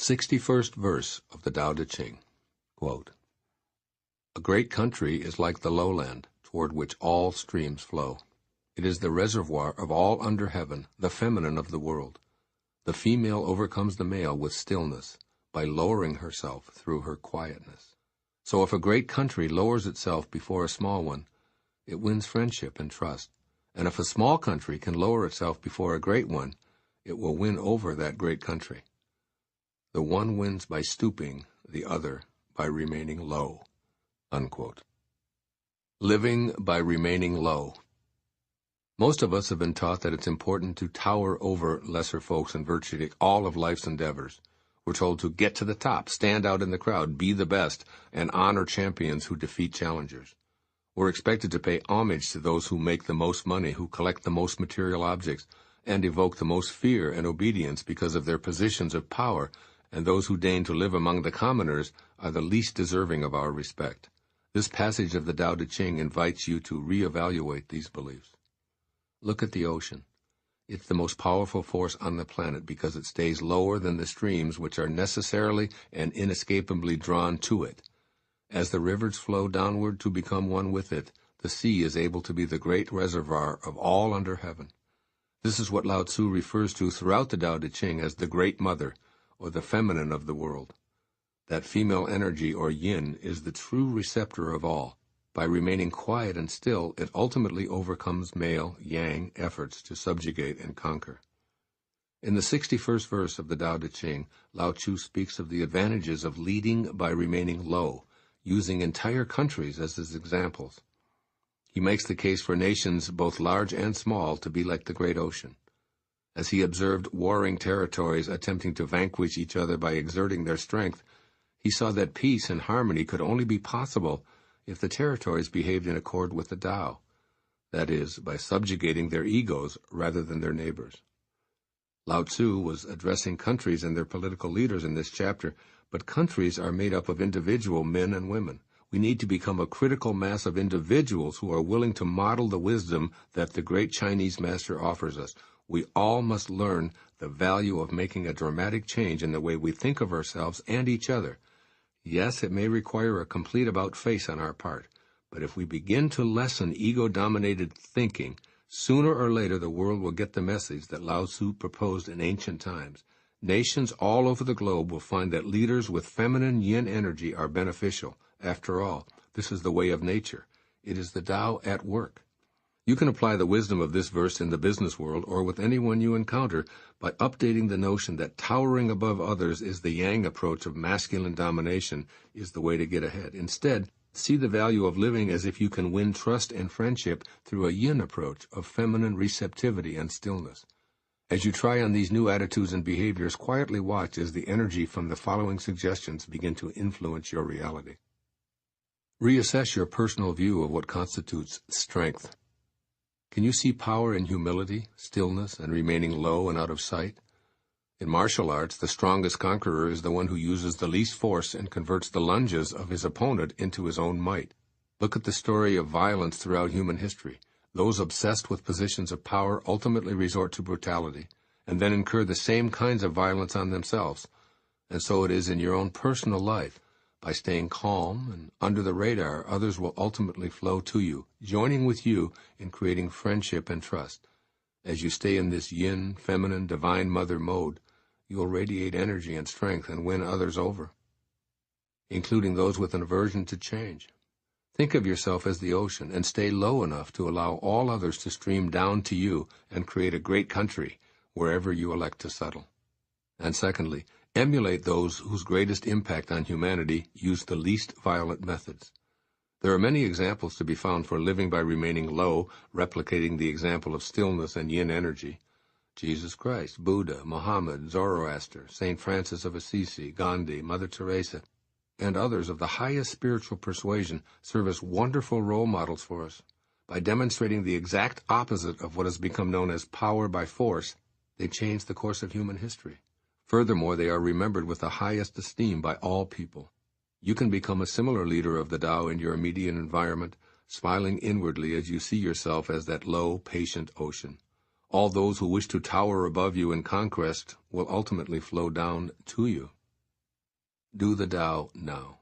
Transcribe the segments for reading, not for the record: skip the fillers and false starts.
61st verse of the Tao Te Ching. Quote, "A great country is like the lowland, toward which all streams flow. It is the reservoir of all under heaven, the feminine of the world. The female overcomes the male with stillness, by lowering herself through her quietness. So if a great country lowers itself before a small one, it wins friendship and trust. And if a small country can lower itself before a great one, it will win over that great country. The one wins by stooping, the other by remaining low." Unquote. Living by remaining low. Most of us have been taught that it's important to tower over lesser folks in virtually all of life's endeavors. We're told to get to the top, stand out in the crowd, be the best, and honor champions who defeat challengers. We're expected to pay homage to those who make the most money, who collect the most material objects, and evoke the most fear and obedience because of their positions of power, and those who deign to live among the commoners are the least deserving of our respect. This passage of the Tao Te Ching invites you to reevaluate these beliefs. Look at the ocean. It's the most powerful force on the planet because it stays lower than the streams which are necessarily and inescapably drawn to it. As the rivers flow downward to become one with it, the sea is able to be the great reservoir of all under heaven. This is what Lao Tzu refers to throughout the Tao Te Ching as the Great Mother, or the feminine of the world. That female energy, or yin, is the true receptor of all. By remaining quiet and still, it ultimately overcomes male, yang, efforts to subjugate and conquer. In the 61st verse of the Tao Te Ching, Lao Tzu speaks of the advantages of leading by remaining low, using entire countries as his examples. He makes the case for nations, both large and small, to be like the great ocean. As he observed warring territories attempting to vanquish each other by exerting their strength, he saw that peace and harmony could only be possible if the territories behaved in accord with the Tao, that is, by subjugating their egos rather than their neighbors. Lao Tzu was addressing countries and their political leaders in this chapter, but countries are made up of individual men and women. We need to become a critical mass of individuals who are willing to model the wisdom that the great Chinese master offers us. We all must learn the value of making a dramatic change in the way we think of ourselves and each other. Yes, it may require a complete about-face on our part, but if we begin to lessen ego-dominated thinking, sooner or later the world will get the message that Lao Tzu proposed in ancient times. Nations all over the globe will find that leaders with feminine yin energy are beneficial. After all, this is the way of nature. It is the Tao at work. You can apply the wisdom of this verse in the business world or with anyone you encounter by updating the notion that towering above others is the yang approach of masculine domination is the way to get ahead. Instead, see the value of living as if you can win trust and friendship through a yin approach of feminine receptivity and stillness. As you try on these new attitudes and behaviors, quietly watch as the energy from the following suggestions begin to influence your reality. Reassess your personal view of what constitutes strength. Can you see power in humility, stillness, and remaining low and out of sight? In martial arts, the strongest conqueror is the one who uses the least force and converts the lunges of his opponent into his own might. Look at the story of violence throughout human history. Those obsessed with positions of power ultimately resort to brutality, and then incur the same kinds of violence on themselves. And so it is in your own personal life. By staying calm and under the radar, others will ultimately flow to you, joining with you in creating friendship and trust. As you stay in this yin, feminine, divine mother mode, you will radiate energy and strength and win others over, including those with an aversion to change. Think of yourself as the ocean and stay low enough to allow all others to stream down to you and create a great country wherever you elect to settle. And secondly, emulate those whose greatest impact on humanity use the least violent methods. There are many examples to be found for living by remaining low, replicating the example of stillness and yin energy. Jesus Christ, Buddha, Muhammad, Zoroaster, St. Francis of Assisi, Gandhi, Mother Teresa, and others of the highest spiritual persuasion serve as wonderful role models for us. By demonstrating the exact opposite of what has become known as power by force, they change the course of human history. Furthermore, they are remembered with the highest esteem by all people. You can become a similar leader of the Tao in your immediate environment, smiling inwardly as you see yourself as that low, patient ocean. All those who wish to tower above you in conquest will ultimately flow down to you. Do the Tao now.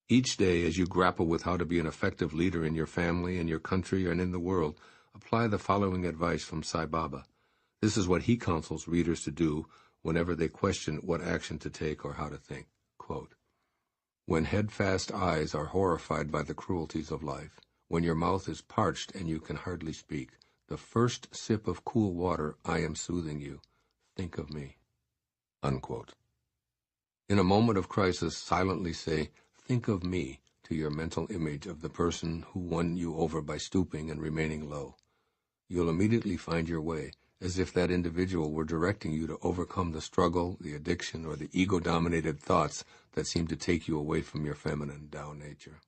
Each day, as you grapple with how to be an effective leader in your family, in your country, and in the world, apply the following advice from Sai Baba. This is what he counsels readers to do whenever they question what action to take or how to think. Quote, when headfast eyes are horrified by the cruelties of life, when your mouth is parched and you can hardly speak, the first sip of cool water, I am soothing you. Think of me. Unquote. In a moment of crisis, silently say, think of me, to your mental image of the person who won you over by stooping and remaining low. You'll immediately find your way, as if that individual were directing you to overcome the struggle, the addiction, or the ego-dominated thoughts that seem to take you away from your feminine Tao nature.